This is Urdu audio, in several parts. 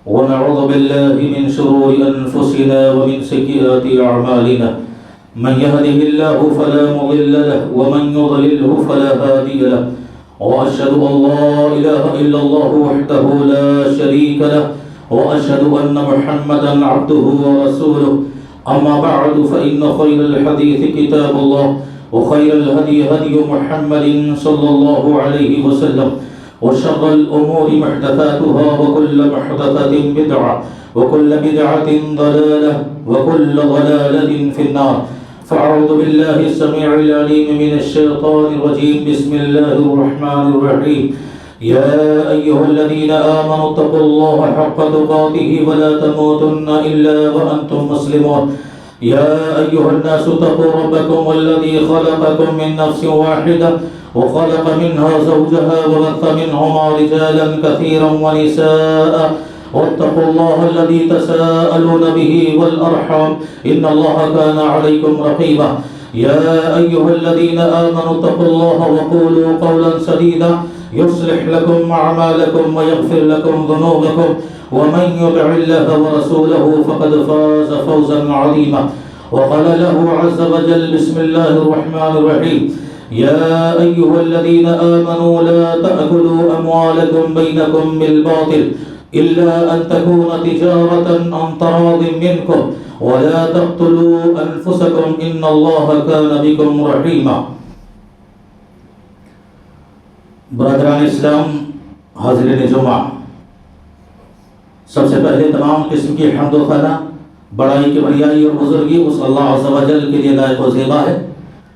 ونعوذ بالله من شرور أنفسنا ومن سيئات أعمالنا من يهده الله فلا مضل له ومن يضلله فلا هادي له وأشهد أن لا إله إلا الله وحده لا شريك له وأشهد أن محمدا عبده ورسوله أما بعد فإن خير الحديث كتاب الله وخير الهدي هدي محمد صلى الله عليه وسلم وشر الأمور محدثاتها وكل محدثة بدعة وكل بدعة ضلالة وكل ضلالة في النار فأعوذ بالله السميع العليم من الشيطان الرجيم بسم الله الرحمن الرحيم يا أيها الذين آمنوا اتقوا الله حق تقاته ولا تموتن إلا وأنتم مسلمون يا أيها الناس اتقوا ربكم الذي خلقكم من نفس واحدة وخلق منها زوجها وبث منهما رجالا كثيرا ونساء واتقوا الله الذي تساءلون به والأرحام إن الله كان عليكم رقيبا يا أيها الذين آمنوا اتقوا الله وقولوا قولا سديدا يصلح لكم أعمالكم ويغفر لكم ذنوبكم ومن يطع الله ورسوله فقد فاز فوزا عظيما وقال له عز وجل بسم الله الرحمن الرحيم يا أيها الذين آمنوا لا تأكلوا أموالكم بينكم بالباطل إلا أن تكون تجارة عن تراض منكم ولا تقتلوا أنفسكم إن الله كان بكم رحيما. برادران اسلام، حاضرین جمعہ، سب سے پہلے تمام قسم کی حمد و ثنا، بڑائی کی بڑائی اور بزرگی اس اللہ عز و جل کے لیے لائق و زیبا ہے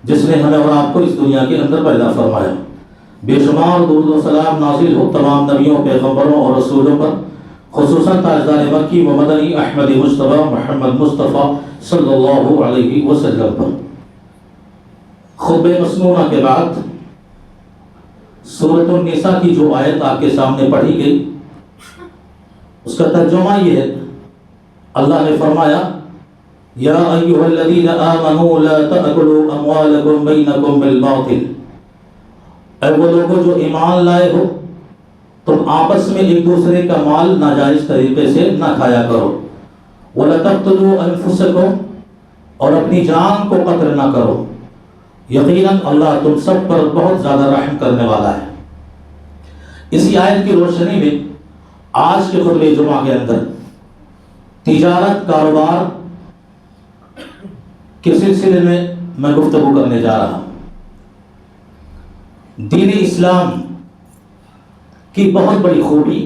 جس نے ہمیں اور آپ کو اس دنیا کے اندر پیدا فرمایا. بے شمار درود و سلام نازل ہو تمام نبیوں، پیغمبروں اور رسولوں پر، خصوصاً تاجدار مکی و مدنی احمد مجتبی محمد مصطفیٰ صلی اللہ علیہ وسلم پر. خطبہ مسنونہ کے بعد سورۃ النساء کی جو آیت آپ کے سامنے پڑھی گئی اس کا ترجمہ یہ ہے. اللہ نے فرمایا یا ایھا الذین آمنوا لا تأکلوا اموالکم بینکم بالباطل، اے وہ لوگوں جو ایمان لائے ہو، تم آپس میں ایک دوسرے کا مال ناجائز طریقے سے نہ کھایا کرو. وَلَا تَقْتُلُوا أَنفُسَكُمْ، اور اپنی جان کو قتل نہ کرو، یقیناً اللہ تم سب پر بہت زیادہ رحم کرنے والا ہے. اسی آیت کی روشنی میں آج کے خطبہ جمعہ کے اندر تجارت، کاروبار کے سلسلے میں گفتگو کرنے جا رہا ہوں. دین اسلام کی بہت بڑی خوبی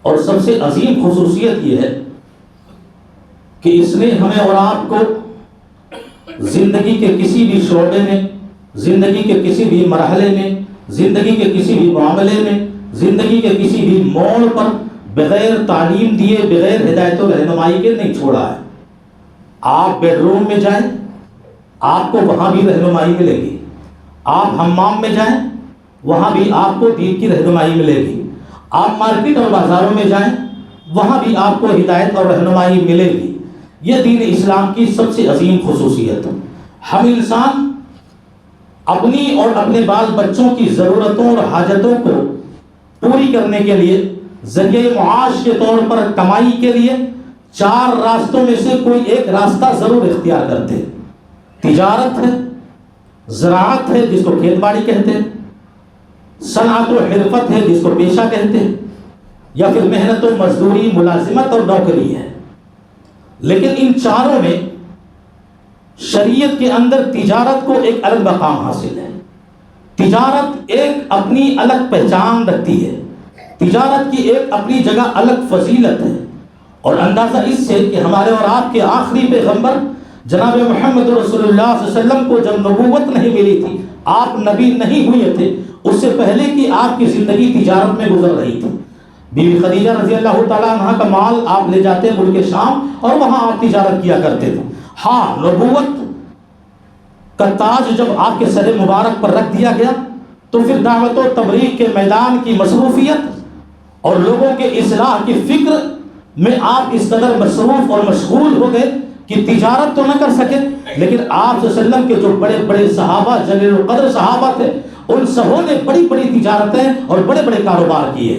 اور سب سے عظیم خصوصیت یہ ہے کہ اس نے ہمیں اور آپ کو زندگی کے کسی بھی شعبے میں، زندگی کے کسی بھی مرحلے میں، زندگی کے کسی بھی معاملے میں، زندگی کے کسی بھی موڑ پر بغیر تعلیم دیے، بغیر ہدایت و رہنمائی کے نہیں چھوڑا ہے. آپ بیڈ روم میں جائیں آپ کو وہاں بھی رہنمائی ملے گی، آپ حمام میں جائیں وہاں بھی آپ کو دین کی رہنمائی ملے گی، آپ مارکیٹ اور بازاروں میں جائیں وہاں بھی آپ کو ہدایت اور رہنمائی ملے گی. یہ دین اسلام کی سب سے عظیم خصوصیت ہے. ہم انسان اپنی اور اپنے بال بچوں کی ضرورتوں اور حاجتوں کو پوری کرنے کے لیے ذریعہ معاش کے طور پر کمائی کے لیے 4 راستوں میں سے کوئی ایک راستہ ضرور اختیار کرتے ہیں. تجارت ہے، زراعت ہے جس کو کھیت باڑی کہتے ہیں، صنعت و حرفت ہے جس کو پیشہ کہتے ہیں، یا پھر محنت و مزدوری، ملازمت اور نوکری ہے. لیکن ان چاروں میں شریعت کے اندر تجارت کو ایک الگ مقام حاصل ہے. تجارت ایک اپنی الگ پہچان رکھتی ہے، تجارت کی ایک اپنی جگہ الگ فضیلت ہے. اور اندازہ اس سے کہ ہمارے اور آپ کے آخری پیغمبر جناب محمد رسول اللہ صلی اللہ علیہ وسلم کو جب نبوت نہیں ملی تھی، آپ نبی نہیں ہوئے تھے، اس سے پہلے کی آپ کی زندگی تجارت میں گزر رہی تھی. بی بی خدیجہ رضی اللہ تعالیٰ عنہ کا مال آپ لے جاتے ملک شام اور وہاں آپ تجارت کیا کرتے تھے. ہاں، نبوت کا تاج جب آپ کے سر مبارک پر رکھ دیا گیا تو پھر دعوت و تبلیغ کے میدان کی مصروفیت اور لوگوں کے اصلاح کی فکر میں آپ اس قدر مصروف اور مشغول ہو گئے کہ تجارت تو نہ کر سکے. لیکن آپ صلی اللہ علیہ وسلم کے جو بڑے بڑے صحابہ، جلیل القدر صحابہ تھے، ان سبوں نے بڑی بڑی تجارتیں اور بڑے بڑے کاروبار کیے.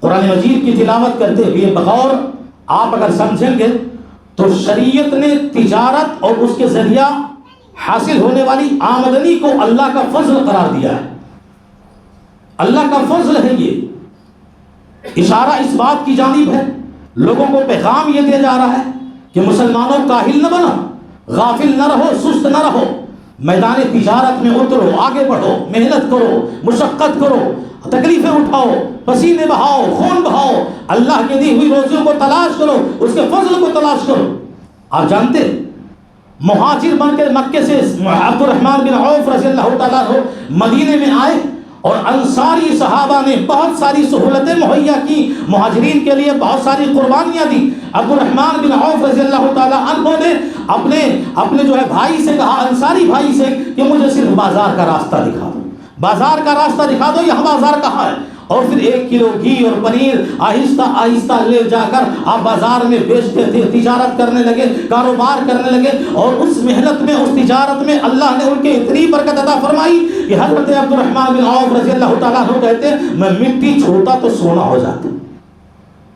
قرآن مجید کی تلاوت کرتے ہوئے بغور آپ اگر سمجھیں گے تو شریعت نے تجارت اور اس کے ذریعہ حاصل ہونے والی آمدنی کو اللہ کا فضل قرار دیا ہے. اللہ کا فضل ہے یہ. اشارہ اس بات کی جانب ہے, لوگوں کو پیغام یہ دیا جا رہا ہے کہ مسلمانوں کاہل نہ بنو, غافل نہ رہو, سست نہ رہو, میدان تجارت میں اترو, آگے بڑھو, محنت کرو, مشقت کرو, تکلیفیں اٹھاؤ, پسینے بہاؤ, خون بہاؤ, اللہ کی دی ہوئی روزیوں کو تلاش کرو, اس کے فضل کو تلاش کرو. آپ جانتے مہاجر بن کے مکے سے عبد الرحمن بن عوف رضی اللہ تعالیٰ عنہ مدینے میں آئے اور انصاری صحابہ نے بہت ساری سہولتیں مہیا کی, مہاجرین کے لیے بہت ساری قربانیاں دی. عبد الرحمن بن عوف رضی اللہ تعالیٰ عنہ نے اپنے جو ہے بھائی سے کہا, انصاری بھائی سے, کہ مجھے صرف بازار کا راستہ دکھا دو, بازار کا راستہ دکھا دو, یہاں بازار کہاں ہے. اور پھر 1 کلو گھی اور پنیر آہستہ آہستہ لے جا کر آپ بازار میں بیچتے تھے, تجارت کرنے لگے, کاروبار کرنے لگے. اور اس محنت میں, اس تجارت میں اللہ نے ان کے اتنی برکت عطا فرمائی کہ حضرت عبد الرحمن بن عوف رضی اللہ تعالیٰ عنہ کہتے ہیں میں مٹی چھوڑتا تو سونا ہو جاتا.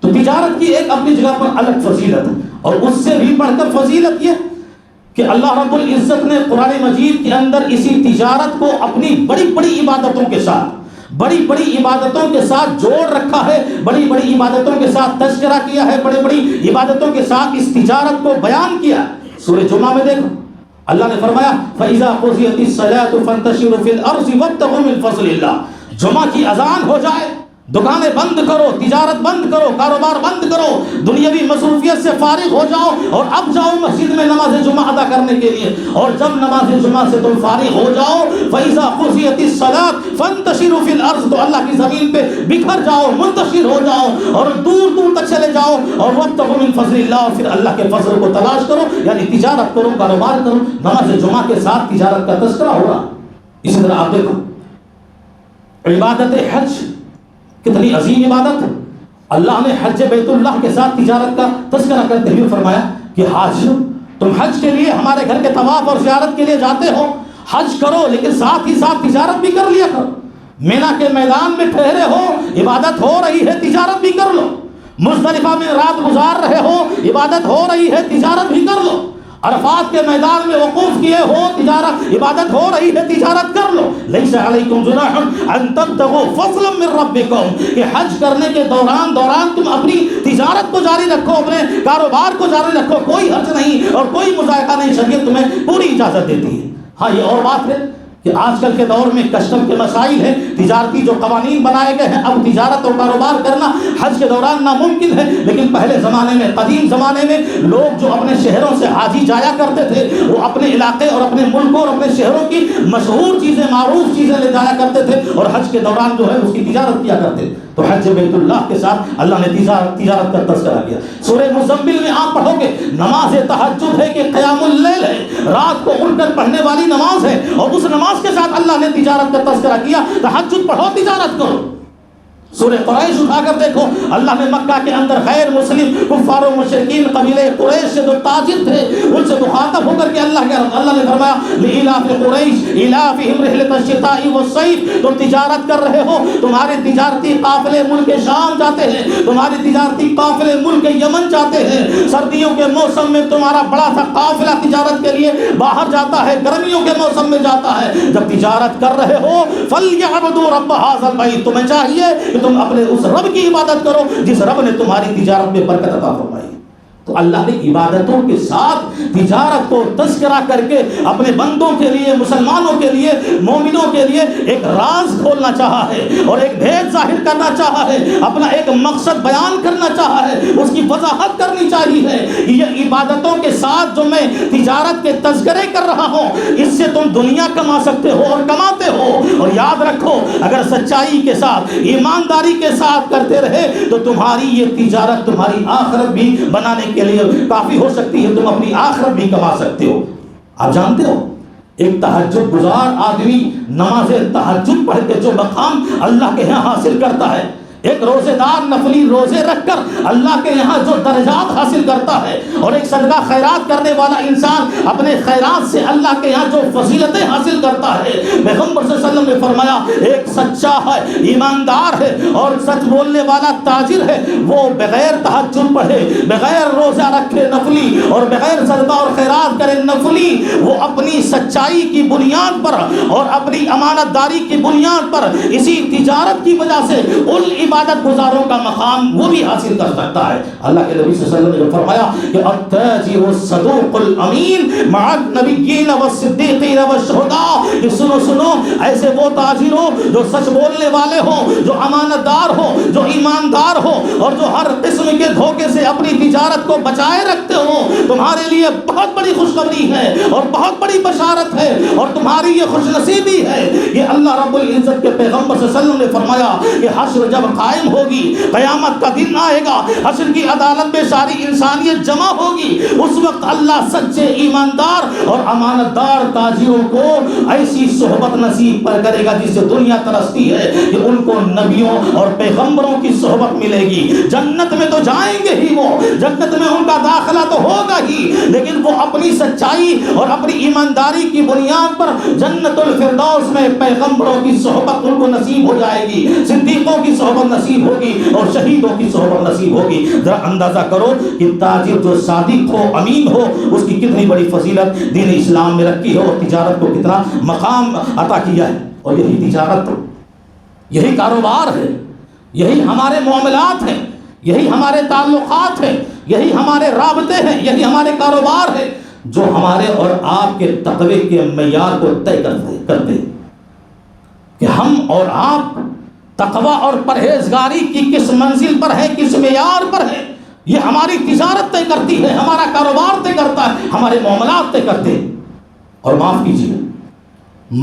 تو تجارت کی ایک اپنی جگہ پر الگ فضیلت ہے, اور اس سے بھی بڑھ کر فضیلت یہ کہ اللہ رب العزت نے قرآن مجید کے اندر اسی تجارت کو اپنی بڑی بڑی عبادتوں کے ساتھ, بڑی بڑی عبادتوں کے ساتھ جوڑ رکھا ہے, بڑی بڑی عبادتوں کے ساتھ تذکرہ کیا ہے, بڑی بڑی عبادتوں کے ساتھ اس تجارت کو بیان کیا. سورہ جمعہ میں دیکھو اللہ نے فرمایا فَإِذَا قُضِيَتِ الصَّلَاةُ فَانْتَشِرُوا فِي الْأَرْضِ وَابْتَغُوا مِنْ فَضْلِ اللَّهِ. جمعہ کی اذان ہو جائے, دکانیں بند کرو, تجارت بند کرو, کاروبار بند کرو, دنیاوی مصروفیت سے فارغ ہو جاؤ اور اب جاؤ مسجد میں نماز جمعہ ادا کرنے کے لیے. اور جب نماز جمعہ سے تم فارغ ہو جاؤ فَإِذَا قُضِيَتِ الصَّلَاةُ فَانْتَشِرُوا فِي الْأَرْضِ, تو اللہ کی زمین پہ بکھر جاؤ, منتشر ہو جاؤ اور دور دور تک چلے جاؤ. اور وَابْتَغُوا مِنْ فَضْلِ اللَّهِ, اور پھر اللہ کے فضل کو تلاش کرو, یعنی تجارت کرو, کاروبار کرو. نماز جمعہ کے ساتھ تجارت کا تذکرہ ہو رہا. اسی طرح آپ دیکھو عبادت حج کتنی عظیم عبادت ہے. اللہ نے حج بیت اللہ کے ساتھ تجارت کا تذکرہ کرتے ہوئے فرمایا کہ حج, تم حج کے لیے ہمارے گھر کے طواف اور زیارت کے لیے جاتے ہو, حج کرو لیکن ساتھ ہی ساتھ تجارت بھی کر لیا کرو. مینا کے میدان میں ٹھہرے ہو, عبادت ہو رہی ہے, تجارت بھی کر لو. مزدلفہ میں رات گزار رہے ہو, عبادت ہو رہی ہے, تجارت بھی کر لو. عرفات کے میدان میں وقوف کیے ہو, تجارت عبادت ہو رہی ہے, تجارت کر لو. لیس علیکم جناح ان تبتغوا فضلا من ربکم, کہ حج کرنے کے دوران تم اپنی تجارت کو جاری رکھو, اپنے کاروبار کو جاری رکھو, کوئی حرج نہیں اور کوئی مضائقہ نہیں, شریعت تمہیں پوری اجازت دیتی ہے. ہاں یہ اور بات ہے کہ آج کل کے دور میں کسٹم کے مسائل ہیں, تجارتی جو قوانین بنائے گئے ہیں, اب تجارت اور کاروبار کرنا حج کے دوران ناممکن ہے. لیکن پہلے زمانے میں, قدیم زمانے میں لوگ جو اپنے شہروں سے حاجی جایا کرتے تھے, وہ اپنے علاقے اور اپنے ملکوں اور اپنے شہروں کی مشہور چیزیں, معروف چیزیں لے جایا کرتے تھے اور حج کے دوران جو ہے اس کی تجارت کیا کرتے. تو حج بیت اللہ کے ساتھ اللہ نے تجارت کا تذکرہ کیا. سورہ مزمل میں آپ پڑھو گے نماز تہجد ہے کہ قیام اللیل ہے, رات کو اٹھ کر پڑھنے والی نماز ہے, اور اس نماز کے ساتھ اللہ نے تجارت کا تذکرہ کیا. تہجد پڑھو, تجارت کرو. سورہ قریش اٹھا کر دیکھو, اللہ نے مکہ کے اندر غیر مسلم کفار و مشرکین قبیلے قریش سے جو تاجر تھے ان سے مخاطب ہو کر کے اللہ نے فرمایا لإلاف قریش إلافهم رحلة الشتاء والصيف, تم تجارت کر رہے ہو, تمہارے تجارتی قافلے ملک شام جاتے ہیں, تمہارے تجارتی قافلے ملک یمن جاتے ہیں, سردیوں کے موسم میں تمہارا بڑا سا قافلہ تجارت کے لیے باہر جاتا ہے, گرمیوں کے موسم میں جاتا ہے. جب تجارت کر رہے ہو فَلْيَعْبُدُوا رَبَّ هَٰذَا الْبَيْتِ, تمہیں چاہیے کہ تم اپنے اس رب کی عبادت کرو جس رب نے تمہاری تجارت میں برکت عطا فرمائی. تو اللہ نے عبادتوں کے ساتھ تجارت کو تذکرہ کر کے اپنے بندوں کے لیے, مسلمانوں کے لیے, مومنوں کے لیے ایک راز کھولنا چاہا ہے اور ایک بھید ظاہر کرنا چاہا ہے, اپنا ایک مقصد بیان کرنا چاہا ہے, اس کی وضاحت کرنی چاہیے. یہ عبادتوں کے ساتھ جو میں تجارت کے تذکرے کر رہا ہوں, اس سے تم دنیا کما سکتے ہو اور کماتے ہو. اور یاد رکھو اگر سچائی کے ساتھ, ایمانداری کے ساتھ کرتے رہے تو تمہاری یہ تجارت تمہاری آخرت بھی بنانے کے لیے کافی ہو سکتی ہے, تم اپنی آخرت بھی کما سکتے ہو. آپ جانتے ہو ایک تہجد گزار آدمی نماز تہجد پڑھ کے جو مقام اللہ کے یہاں حاصل کرتا ہے, ایک روزے دار نفلی روزے رکھ کر اللہ کے یہاں جو درجات حاصل کرتا ہے، اور ایک صدقہ خیرات کرنے والا انسان اپنے خیرات سے اللہ کے یہاں جو فضیلتیں حاصل کرتا ہے، پیغمبر صلی اللہ علیہ وسلم نے فرمایا ایک سچا ہے، ایماندار ہے اور سچ بولنے والا تاجر ہے، وہ بغیر تہجد پڑھے، بغیر روزہ رکھے نفلی اور بغیر صدقہ اور خیرات کرے نفلی، وہ اپنی سچائی کی بنیاد پر اور اپنی امانت داری کی بنیاد پر اسی تجارت کی وجہ سے ان عبادت گزاروں کا مقام وہ بھی حاصل کر سکتا ہے۔ اللہ کے نبی صلی اللہ علیہ وسلم نے جو فرمایا کہ التاجر الصدوق الامین مع النبیین والصدیقین والشہداء، کہ سنو ایسے وہ تاجر ہو جو سچ بولنے والے ہوں، جو امانت دار ہو، جو ایماندار ہو اور جو ہر قسم کے دھوکے سے اپنی تجارت کو بچائے رکھتے ہو، تمہارے لیے بہت بڑی خوشخبری ہے اور بہت بڑی بشارت ہے اور تمہاری یہ خوش نصیبی ہے کہ اللہ رب العزت کے پیغمبر صلی اللہ علیہ وسلم نے فرمایا کہ حشر جب قائم ہوگی، قیامت کا دن آئے گا، حشر کی عدالت میں ساری انسانیت جمع ہوگی، اس وقت اللہ سچے ایماندار اور امانت دار تاجروں کو ایسی صحبت نصیب پر کرے گا جس سے دنیا ترستی ہے کہ ان کو نبیوں اور پیغمبروں کی صحبت ملے گی۔ جنت میں تو جائیں گے ہی، وہ جنت میں ان کا داخلہ تو ہوگا ہی، لیکن وہ اپنی سچائی اور اپنی ایمانداری کی بنیاد پر جنت الفردوس میں پیغمبروں کی صحبت ان کو نصیب ہو جائے گی، صدیقوں کی صحبت نصیب ہوگی اور شہیدوں کی صحبت نصیب ہوگی۔ ذرا اندازہ کرو کہ تاجر جو صادق ہو، امین ہو، اس کی کتنی بڑی فضیلت دین اسلام میں رکھی ہے اور تجارت کو کتنا مقام عطا کیا ہے۔ اور یہی تجارت، یہی کاروبار ہے، یہی ہمارے معاملات ہیں، یہی ہمارے تعلقات ہیں، یہی ہمارے رابطے ہیں، یہی ہمارے کاروبار ہے جو ہمارے اور آپ کے تقوی کے معیار کو طے کرتے ہیں کہ ہم اور آپ تقوی اور پرہیزگاری کی کس منزل پر ہے، کس معیار پر ہے۔ یہ ہماری تجارت طے کرتی ہے، ہمارا کاروبار طے کرتا ہے، ہمارے معاملات طے کرتے ہیں۔ اور معاف کیجیے،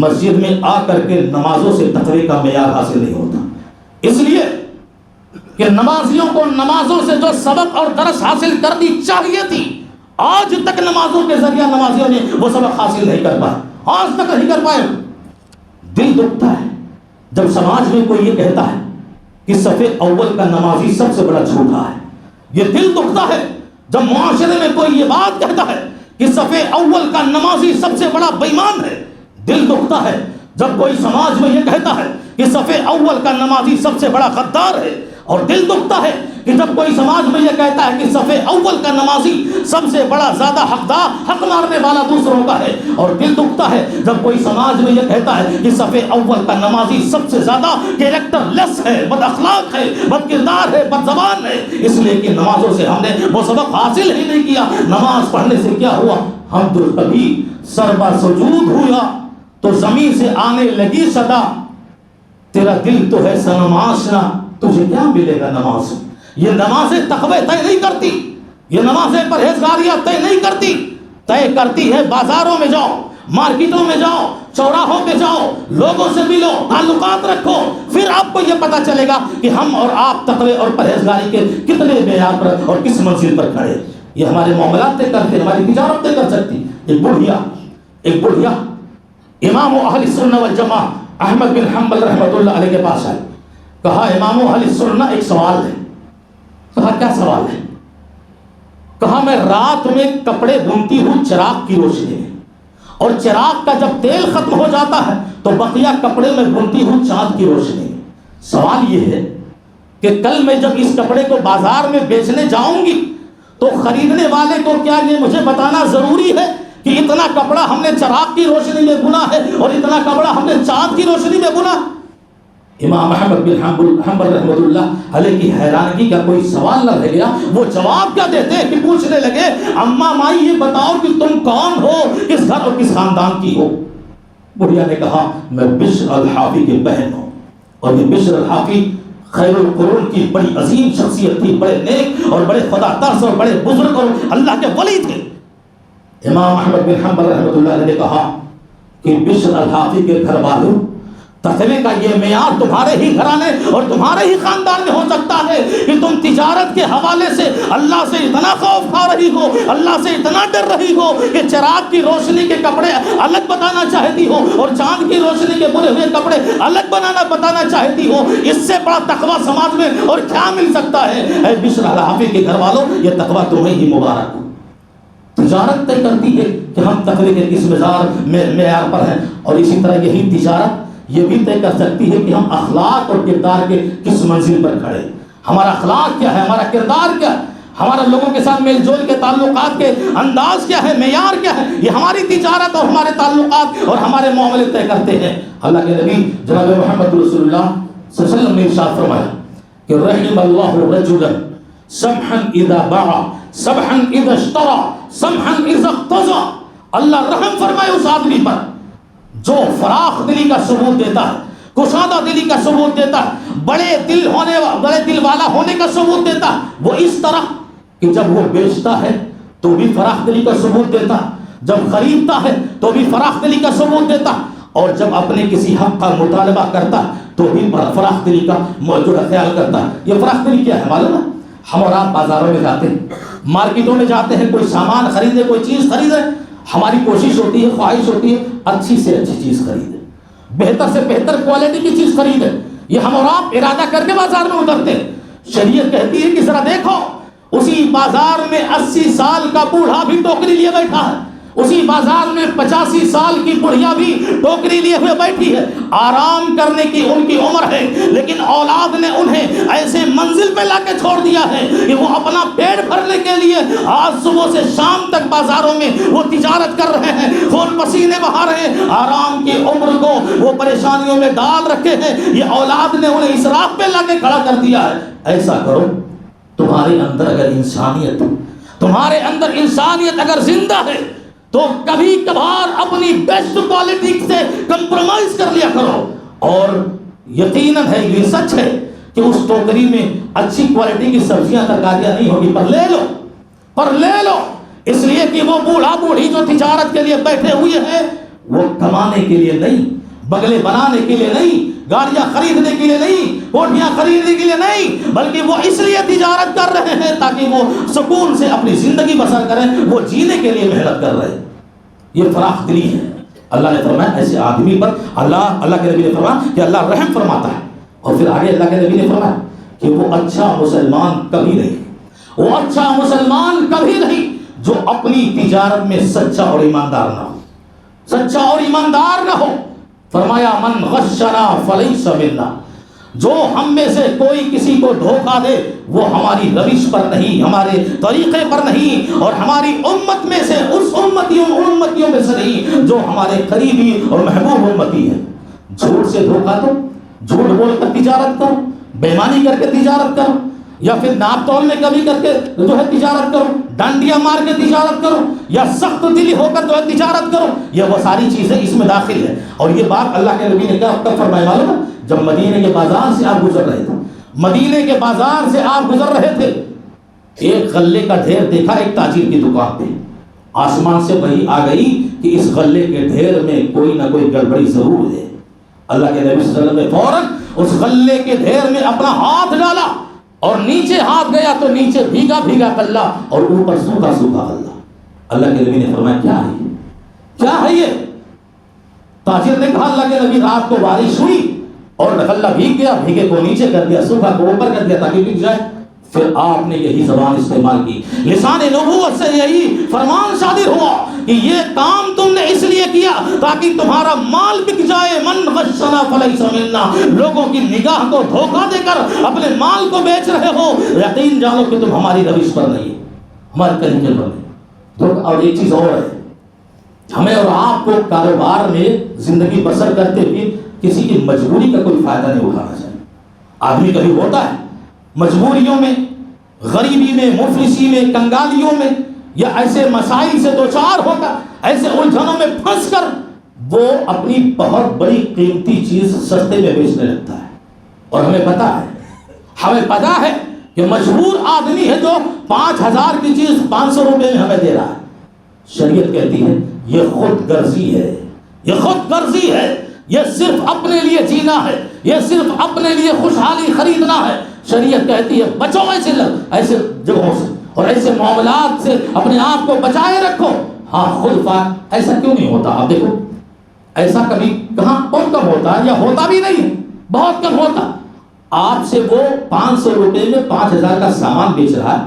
مسجد میں آ کر کے نمازوں سے تقوی کا معیار حاصل نہیں ہوتا، اس لیے کہ نمازیوں کو نمازوں سے جو سبق اور درس حاصل کرنی چاہیے تھی، آج تک نمازوں کے ذریعہ نمازیوں نے وہ سبق حاصل نہیں کر پائے، آج تک نہیں کر پائے۔ دل دکھتا ہے جب سماج میں کوئی یہ کہتا ہے کہ صف اول کا نمازی سب سے بڑا جھوٹا ہے، یہ دل دکھتا ہے جب معاشرے میں کوئی یہ بات کہتا ہے کہ صف اول کا نمازی سب سے بڑا بے ایمان ہے، دل دکھتا ہے جب کوئی سماج میں یہ کہتا ہے کہ صف اول کا نمازی سب سے بڑا غدار ہے، اور دل دکھتا ہے کہ جب کوئی سماج میں یہ کہتا ہے کہ صف اول کا نمازی سب سے بڑا زیادہ حق مارنے والا دوسروں کا ہے، اور دل دکھتا ہے جب کوئی سماج میں یہ کہتا ہے کہ صف اول کا نمازی سب سے زیادہ کیریکٹر لیس ہے، بد اخلاق ہے، بد کردار ہے، بد زبان ہے، اس لیے کہ نمازوں سے ہم نے وہ سبق حاصل ہی نہیں کیا۔ نماز پڑھنے سے کیا ہوا؟ ہم تو کبھی سربا سجود ہوا تو زمین سے آنے لگی صدا، تیرا دل تو ہے صنم آشنا، تجھے کیا ملے گا نماز؟ یہ نمازیں تقوی طے نہیں کرتی، یہ نمازیں پرہیزگاریاں طے نہیں کرتی، طے کرتی ہے بازاروں میں جاؤ، مارکیٹوں میں جاؤ، چوراہوں پہ جاؤ، لوگوں سے ملو، تعلقات رکھو، پھر آپ کو یہ پتا چلے گا کہ ہم اور آپ تقوی اور پرہیزگاری کے کتنے معیار پر اور کس منزل پر کھڑے۔ یہ ہمارے معاملات طے کرتے، ہماری تجارت طے کر سکتی۔ ایک بڑھیا امام اہل سنہ والجماعہ احمد بن حنبل رحمۃ اللہ علیہ کے پاس آئے، کہا امام اہل سنہ ایک سوال ہے۔ کہا کیا سوال ہے؟ کہا میں رات میں کپڑے بنتی ہوں چراغ کی روشنی میں، اور چراغ کا جب تیل ختم ہو جاتا ہے تو بقیہ کپڑے میں بنتی ہوں چاند کی روشنی میں۔ سوال یہ ہے کہ کل میں جب اس کپڑے کو بازار میں بیچنے جاؤں گی تو خریدنے والے کو کیا یہ مجھے بتانا ضروری ہے کہ اتنا کپڑا ہم نے چراغ کی روشنی میں بنا ہے اور اتنا کپڑا ہم نے چاند کی روشنی میں بنا؟ امام احمد بن حنبل رحمۃ اللہ علیہ کی حیرانگی کا کوئی سوال نہ رہ گیا۔ وہ جواب کیا دیتے کہ پوچھنے لگے اماں مائی یہ بتاؤ کہ تم کون ہو، کس گھر اور کس خاندان کی ہو؟ بڑھیا نے کہا میں بشر الحافی کی بہن ہوں، اور یہ بشر الحافی خیر القرون کی بڑی عظیم شخصیت تھی، بڑے نیک اور بڑے خدا ترس اور بڑے بزرگ اور اللہ کے ولی تھے۔ امام احمد بن حنبل رحمۃ اللہ علیہ نے کہا کہ بشر الحافی کے گھر والوں تقوی کا یہ معیار تمہارے ہی گھرانے اور تمہارے ہی خاندان میں ہو سکتا ہے کہ تم تجارت کے حوالے سے اللہ سے اتنا خوف کھا رہی ہو، اللہ سے اتنا ڈر رہی ہو کہ چراغ کی روشنی کے کپڑے الگ بتانا چاہتی ہو اور چاند کی روشنی کے برے ہوئے کپڑے الگ بتانا چاہتی ہو۔ اس سے بڑا تقوی سماج میں اور کیا مل سکتا ہے؟ اے بشر الحافی کے گھر والوں، یہ تقوی تمہیں ہی مبارک۔ تجارت طے کرتی ہے کہ ہم تقوی کے کس معیار پر ہیں، اور اسی طرح یہی تجارت یہ بھی طے کر سکتی ہے کہ ہم اخلاق اور کردار کے کس منزل پر کھڑے، ہمارا اخلاق کیا ہے، ہمارا کردار کیا ہے، ہمارا لوگوں کے ساتھ میل جول کے تعلقات کے انداز کیا ہے، معیار کیا ہے۔ یہ ہماری تجارت اور ہمارے تعلقات اور ہمارے معاملے طے کرتے ہیں۔ اللہ کے نبی جناب محمد رسول اللہ صلی اللہ علیہ وسلم نے ارشاد فرمایا کہ رحم اللہ رجلا سمحا اذا باع سمحا اذا اشترى سمحا اذا اقتضى۔ اللہ رحم فرمائے اس آدمی پر جو فراخ دلی کا ثبوت دیتا ہے، کشادہ دلی کا ثبوت دیتا ہے، بڑے دل والا ہونے کا ثبوت دیتا ہے۔ وہ اس طرح کہ جب وہ بیچتا ہے تو بھی فراخ دلی کا ثبوت دیتا ہے، جب خریدتا ہے تو بھی فراخ دلی کا ثبوت دیتا ہے، اور جب اپنے کسی حق کا مطالبہ کرتا ہے تو بھی فراخ دلی کا جو خیال کرتا ہے۔ یہ فراخ دلی کیا ہے معلوم ہے؟ ہم اور آپ بازاروں میں جاتے ہیں، مارکیٹوں میں جاتے ہیں، کوئی سامان خریدے، کوئی چیز خریدے، ہماری کوشش ہوتی ہے، خواہش ہوتی ہے اچھی سے اچھی چیز خریدے، بہتر سے بہتر کوالٹی کی چیز خریدے۔ یہ ہم اور آپ ارادہ کر کے بازار میں اترتے ہیں۔ شریعت کہتی ہے کہ ذرا دیکھو، اسی بازار میں 80 سال کا بوڑھا بھی ٹوکری لیے بیٹھا ہے، اسی بازار میں 85 سال کی بڑھیا بھی ٹوکری لیے ہوئے بیٹھی ہے، آرام کرنے کی ان کی عمر ہے، لیکن اولاد نے انہیں ایسے منزل پہ لا کے چھوڑ دیا ہے کہ وہ اپنا پیٹ بھرنے کے لیے آج صبح سے شام تک بازاروں میں وہ تجارت کر رہے ہیں، خون پسینے بہا رہے ہیں، آرام کی عمر کو وہ پریشانیوں میں ڈال رکھے ہیں۔ یہ اولاد نے انہیں اسراف پہ لا کے کھڑا کر دیا ہے۔ ایسا کرو، تمہارے اندر اگر انسانیت اگر زندہ ہے تو کبھی کبھار اپنی بیسٹ کوالٹی سے کمپرومائز کر لیا کرو، اور یقیناً ہے، یہ سچ ہے کہ اس ٹوکری میں اچھی کوالٹی کی سبزیاں ترکاریاں نہیں ہوگی، پر لے لو، اس لیے کہ وہ بوڑھا بوڑھی جو تجارت کے لیے بیٹھے ہوئے ہیں وہ کمانے کے لیے نہیں، بگلے بنانے کے لیے نہیں، گاڑیاں خریدنے کے لیے نہیں، کوٹیاں خریدنے کے لیے نہیں، بلکہ وہ اس لیے تجارت کر رہے ہیں تاکہ وہ سکون سے اپنی زندگی بسر کریں، وہ جینے کے لیے محنت کر رہے ہیں۔ یہ فراخ دلی ہے۔ اللہ نے فرمایا ایسے آدمی پر اللہ کے نبی نے فرمایا کہ اللہ رحم فرماتا ہے، اور پھر آگے اللہ کے نبی نے فرمایا کہ وہ اچھا مسلمان کبھی نہیں جو اپنی تجارت میں سچا اور ایماندار نہ ہو۔ فرمایا من غشنا فلیس منا، جو ہم میں سے کوئی کسی کو دھوکہ دے وہ ہماری روش پر نہیں، ہمارے طریقے پر نہیں، اور ہماری امت میں سے اس امتیوں میں سے نہیں جو ہمارے قریبی اور محبوب امتی ہے۔ جھوٹ سے دھوکہ دو، جھوٹ بول کر تجارت کرو، بے ایمانی کر کے تجارت کرو، یا پھر ناپ تول میں کمی کر کے جو ہے تجارت کرو، ڈانڈیاں مار کے تجارت کرو، یا سخت دلی ہو کر جو ہے تجارت کرو، یہ وہ ساری چیزیں اس میں داخل ہے۔ اور یہ بات اللہ کے نبی نے کب فرمایا معلوم ہے؟ جب مدینے کے بازار سے آپ گزر رہے تھے، ایک غلے کا ڈھیر دیکھا ایک تاجر کی دکان پہ، آسمان سے وحی آ گئی کہ اس غلے کے ڈھیر میں کوئی نہ کوئی گڑبڑی ضرور ہے۔ اللہ کے نبی صلی اللہ علیہ وسلم نے فوراً اس غلے کے ڈھیر میں اپنا ہاتھ ڈالا، اور نیچے ہاتھ گیا تو نیچے بھیگا غلہ اور اوپر سوکھا غلہ۔ اللہ کے نبی نے فرمایا کیا ہے یہ؟ تاجر نے کہا اللہ کے نبی رات کو بارش ہوئی اور غلہ بھیگ گیا، بھیگے کو نیچے کر دیا، سوکھا کو اوپر کر دیا تاکہ بک جائے۔ پھر آپ نے یہی زبان استعمال کی، لسان نبوت سے یہی فرمان صادر ہوا کہ یہ کام تم نے اس لیے کیا تاکہ تمہارا مال بک جائے۔ من غشنا فلیس منا، لوگوں کی نگاہ کو دھوکہ دے کر اپنے مال کو بیچ رہے ہو، یقین جانو کہ تم ہماری روش پر نہیں، ہمارے طریقے پر نہیں۔ اور ایک چیز اور ہے، ہمیں اور آپ کو کاروبار میں زندگی بسر کرتے ہوئے کسی کی مجبوری کا کوئی فائدہ نہیں اٹھانا چاہیے۔ آدمی کبھی ہوتا ہے مجبوریوں میں، غریبی میں، مفلسی میں، کنگالیوں میں، یا ایسے مسائل سے دوچار ہو کر، ایسے الجھنوں میں پھنس کر وہ اپنی بہت بڑی قیمتی چیز سستے میں بیچنے لگتا ہے۔ اور ہمیں پتا ہے کہ مجبور آدمی ہے جو 5000 کی چیز 500 روپے میں ہمیں دے رہا ہے۔ شریعت کہتی ہے یہ خود غرضی ہے، یہ صرف اپنے لیے جینا ہے، یہ صرف اپنے لیے خوشحالی خریدنا ہے۔ شریعت کہتی ہے بچو ایسے جگہوں سے اور ایسے معاملات سے اپنے آپ کو بچائے رکھو۔ ہاں خود پاک ایسا کیوں نہیں ہوتا؟ آپ دیکھو ایسا کبھی کہاں بہت کم ہوتا ہے، یا ہوتا بھی نہیں ہے، بہت کم ہوتا۔ آپ سے وہ 500 روپے میں 5000 کا سامان بیچ رہا ہے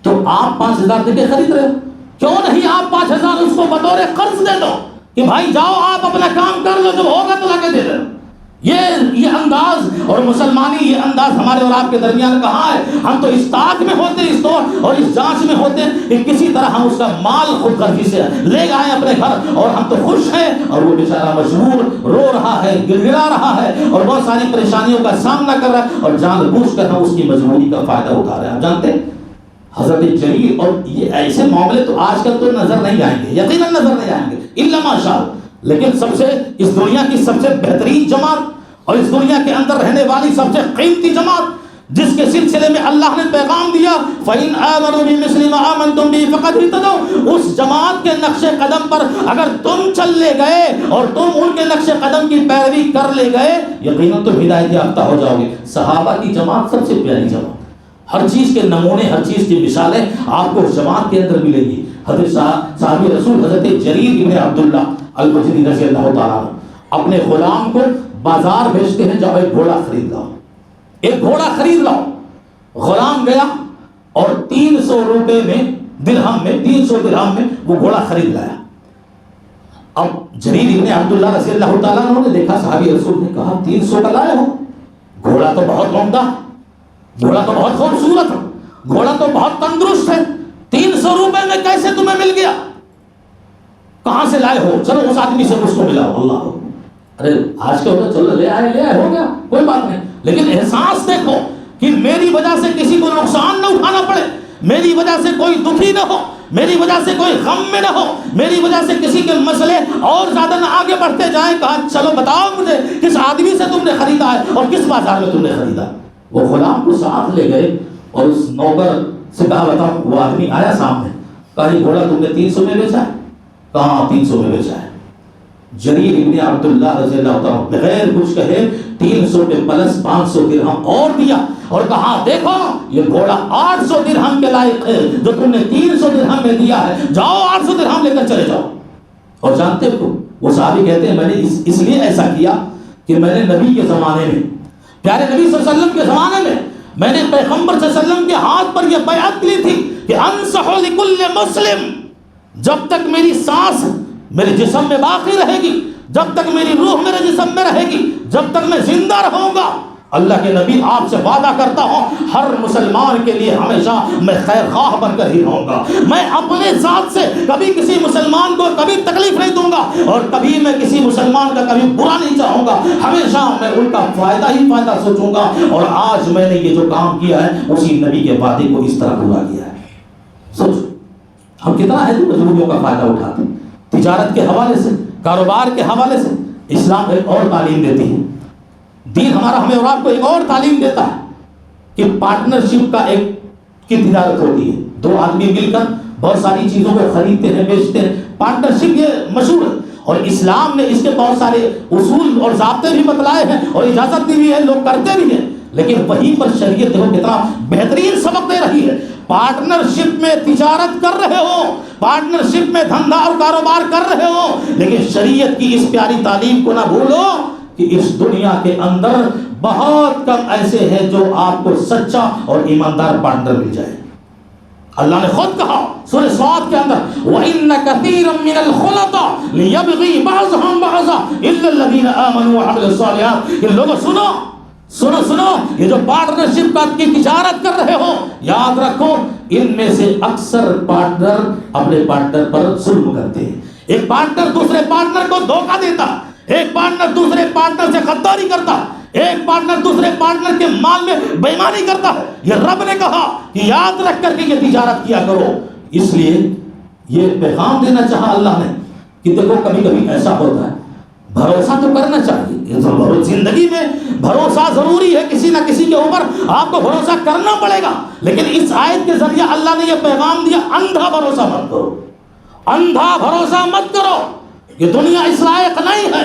تو آپ 5000 دے کے خرید رہے ہو، کیوں نہیں آپ 5000 اس کو بطور قرض دے دو کہ بھائی جاؤ آپ اپنا کام کر لو، جب ہوگا تو لا کے دے دو۔ یہ انداز اور مسلمانی یہ انداز ہمارے اور آپ کے درمیان کہاں ہے؟ ہم تو اس طاق میں ہوتے ہیں، اس طور اور اس جانچ میں ہوتے ہیں کہ کسی طرح ہم اس کا مال خود غرضی سے لے گئے اپنے گھر، اور ہم تو خوش ہیں اور وہ بیچارہ مجبور رو رہا ہے، گڑگڑا رہا ہے اور بہت ساری پریشانیوں کا سامنا کر رہا ہے، اور جان بوجھ کر ہم اس کی مجبوری کا فائدہ اٹھا رہے ہیں۔ آپ جانتے ہیں حضرت جریر، اور یہ ایسے معاملے تو آج کل تو نظر نہیں آئیں گے، یقیناً نظر نہیں آئیں گے الا ماشاءاللہ، لیکن سب سے اس دنیا کی سب سے بہترین جماعت اور اس دنیا کے اندر رہنے والی سب سے قیمتی جماعت جس کے سلسلے میں اللہ نے پیغام دیا فَإِنْ آمَنُوا بِمِثْلِ مَا آمَنْتُمْ بِهِ فَقَدْ اهْتَدَوْا، اس جماعت کے نقش قدم پر اگر تم چل لے گئے اور تم ان کے نقش قدم کی پیروی کر لے گئے، یقیناً تم ہدایت یافتہ ہو جاؤ گے۔ صحابہ کی جماعت سب سے پیاری جماعت، ہر چیز کے نمونے، ہر چیز کی مثالیں آپ کو اس جماعت کے اندر ملیں گی۔ حضرت صحابی رسول حضرت جریر ابن عبداللہ البجلی رضی اللہ تعالیٰ اپنے غلام کو بازار بھیجتے ہیں، جاؤ ایک گھوڑا خرید لاؤ، ایک گھوڑا خرید لاؤ۔ غلام گیا اور 300 روپے میں، درہم میں، 300 درہم میں وہ گھوڑا خرید لایا۔ اب جریر ابن عبداللہ رضی اللہ تعالیٰ نے دیکھا، صحابی رسول نے کہا 300 کا لائے ہو، گھوڑا تو بہت عمدہ، گھوڑا تو بہت خوبصورت ہے، گھوڑا تو بہت تندرست ہے، 300 روپے میں کیسے تمہیں مل گیا؟ کہاں سے لائے ہو؟ چلو اس آدمی سے مجھ کو ملاؤ۔ اللہ، ارے آج کے ہوتا چلو لے آئے ہو گیا، کوئی بات نہیں، لیکن احساس دیکھو کہ میری وجہ سے کسی کو نقصان نہ اٹھانا پڑے، میری وجہ سے کوئی دکھی نہ ہو، میری وجہ سے کوئی غم میں نہ ہو، میری وجہ سے کسی کے مسئلے اور زیادہ نہ آگے بڑھتے جائیں۔ کہا چلو بتاؤ مجھے کس آدمی سے تم نے خریدا ہے اور کس بازار میں تم نے خریدا۔ وہ غلام کو ساتھ لے گئے اور اس نوکر سے کہا بتاؤ، وہ آدمی آیا سامنے، کہا یہ گھوڑا تم نے 300 میں بیچا ہے؟ کہاں 300 میں بیچا ہے۔ جریر ابن عبداللہ رضی اللہ تعالیٰ بغیر کچھ کہے 300 پہ پلس 500 درہم اور دیا اور کہا دیکھو یہ گھوڑا 800 درہم کے لائق ہے جو تم نے 300 درہم میں دیا ہے، جاؤ 800 درہم لے کر چلے جاؤ۔ اور جانتے ہو وہ صحابی کہتے ہیں میں نے اس لیے ایسا کیا کہ میں نے نبی کے زمانے میں، پیارے نبی صلی اللہ علیہ وسلم کے زمانے میں نے پیغمبر صلی اللہ علیہ وسلم کے ہاتھ پر یہ بیعت لی تھی کہ انصح لکل مسلم، جب تک میری سانس میرے جسم میں باقی رہے گی، جب تک میری روح میرے جسم میں رہے گی، جب تک میں زندہ رہوں گا، اللہ کے نبی آپ سے وعدہ کرتا ہوں ہر مسلمان کے لیے ہمیشہ میں خیر خواہ بن کر ہی رہوں گا۔ میں اپنے ذات سے کبھی کسی مسلمان کو کبھی تکلیف نہیں دوں گا اور کبھی میں کسی مسلمان کا کبھی برا نہیں چاہوں گا، ہمیشہ میں ان کا فائدہ ہی فائدہ سوچوں گا۔ اور آج میں نے یہ جو کام کیا ہے اسی نبی کے وعدے کو اس طرح پورا کیا ہے۔ سوچو ہم کتنا ہے جو مجبوریوں کا فائدہ اٹھاتے ہیں۔ تجارت کے حوالے سے، کاروبار کے حوالے سے اسلام ایک اور تعلیم دیتی ہے، دین ہمارا ہمیں اور آپ کو ایک اور تعلیم دیتا ہے کہ پارٹنرشپ کا ایک کی تجارت ہوتی ہے، دو آدمی مل کر بہت ساری چیزوں کو خریدتے ہیں، بیچتے ہیں، پارٹنرشپ یہ مشہور ہے اور اسلام نے اس کے بہت سارے اصول اور ضابطے بھی بتلائے ہیں اور اجازت دی بھی ہے، لوگ کرتے بھی ہیں، لیکن وہیں پر شریعت دیکھو کتنا بہترین سبق دے رہی ہے۔ پارٹنرشپ میں تجارت کر رہے ہو، پارٹنرشپ میں دھندا اور کاروبار کر رہے ہو، لیکن شریعت کی اس پیاری تعلیم کو نہ بھولو کہ اس دنیا کے اندر بہت کم ایسے ہیں جو آپ کو سچا اور ایماندار پارٹنر مل جائے۔ اللہ نے خود کہا سورہ صاد کے اندر وَإِنَّ كَثِيرًا مِنَ الْخُلَطَاءِ لِيَبْغِي بَعْضُهُمْ بَعْضًا إِلَّا الَّذِينَ آمَنُوا وَعَمِلُوا الصَّالِحَاتِ۔ یہ لوگوں سنو، یہ جو پارٹنرشپ کی تجارت کر رہے ہو، یاد رکھو ان میں سے اکثر پارٹنر اپنے پارٹنر پر ظلم کرتے ہیں۔ ایک پارٹنر دوسرے پارٹنر کو دھوکہ دیتا، ایک پارٹنر دوسرے پارٹنر سے غداری کرتا، ایک پارٹنر دوسرے پارٹنر کے مال میں بے ایمانی کرتا ہے۔ یہ رب نے کہا کہ یاد رکھ کر کے یہ تجارت کیا کرو۔ اس لیے یہ پیغام دینا چاہا اللہ نے کہ دیکھو کبھی کبھی ایسا ہوتا ہے، بھروسہ تو کرنا چاہیے، زندگی میں بھروسہ ضروری ہے، کسی نہ کسی کے اوپر آپ کو بھروسہ کرنا پڑے گا، لیکن اس آیت کے ذریعے اللہ نے یہ پیغام دیا اندھا بھروسہ مت کرو، اندھا بھروسہ مت کرو۔ یہ دنیا اس لائق نہیں ہے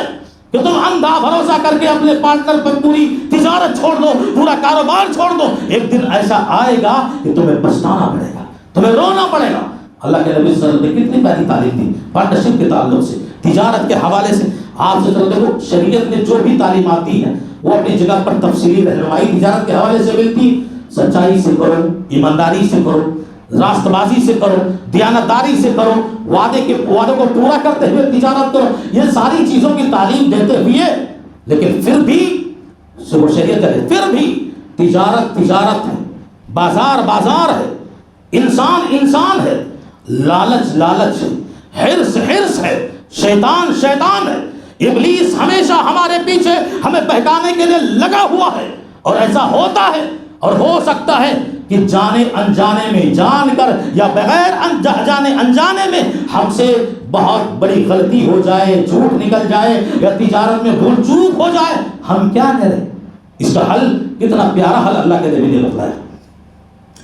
کہ تم اندھا بھروسہ کر کے اپنے پارٹنر پر پوری تجارت چھوڑ دو، پورا کاروبار چھوڑ دو. ایک دن ایسا آئے گا کہ تمہیں پچھتانا پڑے گا، تمہیں رونا پڑے گا. اللہ کے نبی صلی اللہ علیہ وسلم نے کتنی پیاری تعلیم دی پارٹنرشپ کے تعلق سے، تجارت کے حوالے سے. آپ سے دیکھو شریعت نے جو بھی تعلیمات دی ہیں وہ اپنی جگہ پر تفصیلی رہنمائی تجارت کے حوالے سے ملتی ہے. سچائی سے کرو، ایمانداری سے کرو، راست بازی سے کرو، دیانتداری سے کرو، وعدوں کو پورا کرتے ہوئے تجارت کرو. یہ ساری چیزوں کی تعلیم دیتے ہوئے لیکن پھر بھی شریعت ہے، پھر بھی تجارت تجارت ہے، بازار بازار ہے، انسان انسان ہے، لالچ لالچ ہے، حرص حرص ہے، شیطان شیطان ہے. ابلیس ہمیشہ ہمارے پیچھے ہمیں بہکانے کے لیے لگا ہوا ہے. اور ایسا ہوتا ہے اور ہو سکتا ہے کہ جانے انجانے میں، جان کر یا بغیر جانے انجانے میں ہم سے بہت بڑی غلطی ہو جائے، جھوٹ نکل جائے یا تجارت میں بھول چوک ہو جائے. ہم کیا کریں؟ اس کا حل کتنا پیارا حل اللہ کے نبی نے بتلایا.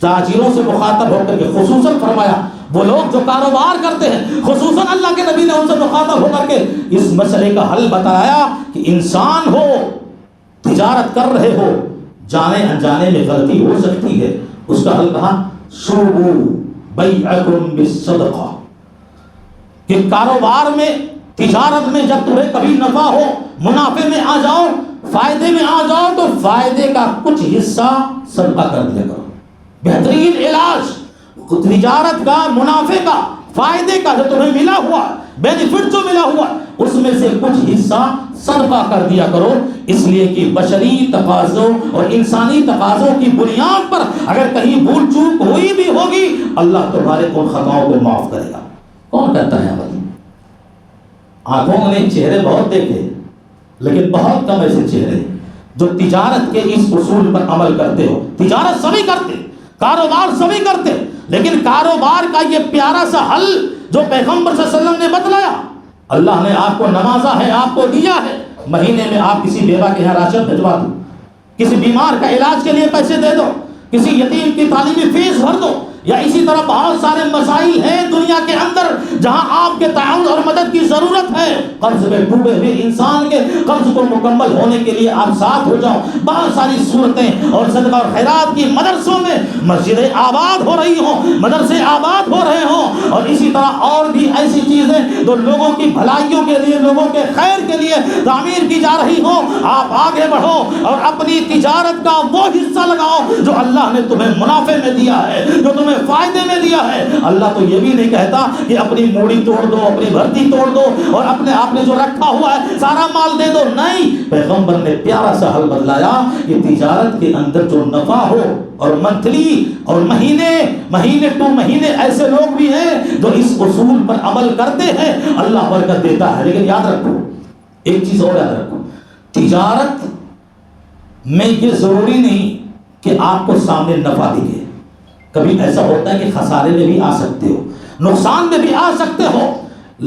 تاجروں سے مخاطب ہو کر کے خصوصاً فرمایا، وہ لوگ جو کاروبار کرتے ہیں، خصوصاً اللہ کے نبی نے ان سے مخاطب ہو کر کے اس مسئلے کا حل بتایا کہ انسان ہو، تجارت کر رہے ہو، جانے انجانے میں غلطی ہو سکتی ہے. اس کا حل کہا شوبو بیعکم بالصدقہ، کہ کاروبار میں، تجارت میں جب تمہیں کبھی نفع ہو، منافع میں آ جاؤ، فائدے میں آ جاؤ تو فائدے کا کچھ حصہ صدقہ کر دیا کرو. بہترین علاج تجارت کا، منافع کا، فائدے کا جو تمہیں ملا ہوا، بینیفٹ جو ملا ہوا، اس میں سے کچھ حصہ صدقہ کر دیا کرو. اس لیے کہ بشری تقاضوں اور انسانی تقاضوں کی بنیاد پر اگر کہیں بھول چوک ہوئی بھی ہوگی، اللہ تمہارے ان خطاؤں کو معاف کرے گا. کون کرتا ہے عمل؟ آنکھوں نے چہرے بہت دیکھے لیکن بہت کم ایسے چہرے جو تجارت کے اس اصول پر عمل کرتے ہو. تجارت سبھی کرتے، کاروبار سبھی کرتے، لیکن کاروبار کا یہ پیارا سا حل جو پیغمبر صلی اللہ علیہ وسلم نے بتلایا، اللہ نے آپ کو نوازا ہے، آپ کو دیا ہے. مہینے میں آپ کسی بیوہ کے یہاں راشن بھجوا دو، کسی بیمار کا علاج کے لیے پیسے دے دو، کسی یتیم کی تعلیمی فیس بھر دو، یا اسی طرح بہت سارے مسائل ہیں دنیا کے اندر جہاں آپ کے تعاون اور مدد کی ضرورت ہے. قرض میں ڈوبے ہوئے انسان کے قرض کو مکمل ہونے کے لیے آپ ساتھ ہو جاؤ. بہت ساری صورتیں اور صدقہ اور خیرات کی، مدرسوں میں مسجدیں آباد ہو رہی ہوں، مدرسے آباد ہو رہے ہوں، اور اسی طرح اور بھی ایسی چیزیں جو لوگوں کی بھلائیوں کے لیے، لوگوں کے خیر کے لیے تعمیر کی جا رہی ہوں. آپ آگے بڑھو اور اپنی تجارت کا وہ حصہ لگاؤ جو اللہ نے تمہیں منافع میں دیا ہے، جو تمہیں فائدے میں دیا ہے. اللہ تو یہ بھی نہیں کہتا کہ اپنی موڑی توڑ دو، اپنی بھرتی توڑ دو اور اپنے آپ نے جو رکھا ہوا ہے سارا مال دے دو. نہیں، پیغمبر نے پیارا سا حل بتلایا کہ تجارت کے اندر جو نفع ہو، اور منتھلی اور مہینے ٹو مہینے ایسے لوگ بھی ہیں جو اس اصول پر عمل کرتے ہیں، اللہ برکت دیتا ہے. لیکن یاد رکھو ایک چیز اور یاد رکھو، تجارت میں یہ ضروری نہیں کہ آپ کو سامنے نفع دکھے. کبھی ایسا ہوتا ہے کہ خسارے میں بھی آ سکتے ہو، نقصان میں بھی آ سکتے ہو،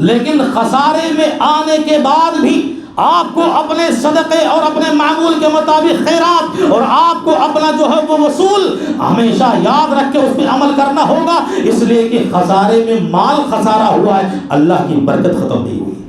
لیکن خسارے میں آنے کے بعد بھی آپ کو اپنے صدقے اور اپنے معمول کے مطابق خیرات اور آپ کو اپنا جو ہے وہ وصول ہمیشہ یاد رکھ کے اس پہ عمل کرنا ہوگا. اس لیے کہ خسارے میں مال خسارہ ہوا ہے، اللہ کی برکت ختم نہیں ہوئی،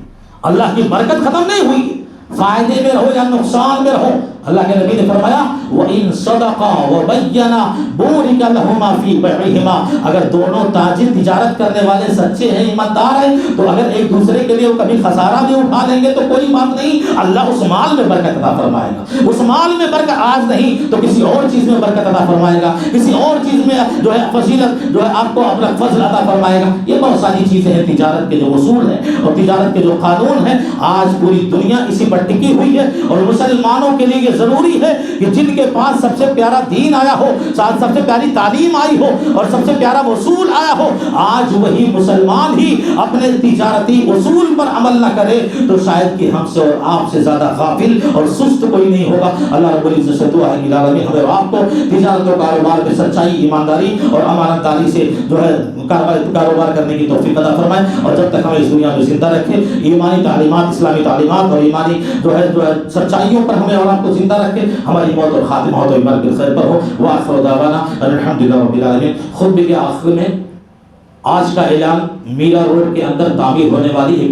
اللہ کی برکت ختم نہیں ہوئی. فائدے میں رہو یا نقصان میں رہو، اللہ کے نبی نے فرمایا وَإِن صَدَقَا وَبَيَّنَا بُورِكَ لَهُمَا فِي بَيْعِهِمَا. اگر دونوں تاجر تجارت کرنے والے سچے ہیں، ایماندار ہیں، تو اگر ایک دوسرے کے لیے وہ کبھی خسارہ بھی اٹھا لیں گے تو کوئی بات نہیں، اللہ اس مال میں برکت عطا فرمائے گا. اس مال میں برکت آج نہیں تو کسی اور چیز میں برکت عطا فرمائے گا، کسی اور چیز میں جو ہے فضیلت جو ہے آپ کو اپنا فضل عطا فرمائے گا. یہ بہت ساری چیزیں ہیں تجارت کے جو اصول ہیں اور تجارت کے جو قانون ہیں. آج پوری دنیا اسی پر ٹکی ہوئی ہے اور مسلمانوں کے لیے یہ ضروری ہے کہ جن کے پاس سب سے پیارا دین آیا ہو، سب سے پیاری تعلیم آئی ہو اور سب سے پیارا اصول آیا ہو، آج وہی مسلمان ہی اپنے تجارتی اصول پر عمل نہ کرے تو شاید کہ ہم سے اور آپ سے زیادہ غافل اور سست کوئی نہیں ہوگا. اللہ رب العزت سے دعا ہے کہ العالمین ہمیں آپ کو تجارت و کاروبار میں سچائی، ایمانداری اور امانت داری سے جو ہے کاروبار کرنے کی توفیق عطا فرمائے، اور جب تک ہمیں اس دنیا میں زندہ رکھے ایمانی تعلیمات، اسلامی تعلیمات اور ایمانی جو ہے سچائیوں پر ہمیں اور آپ کو زندہ رکھے. ہماری موت اور خاتمہ ہو تو ایمان بالخیر پر ہو. وآخر دعوانا الحمدللہ رب العالمین. خطبے کے آخر میں آج کا اعلان، میرا روڈ کے اندر تعمیر ہونے والی ایک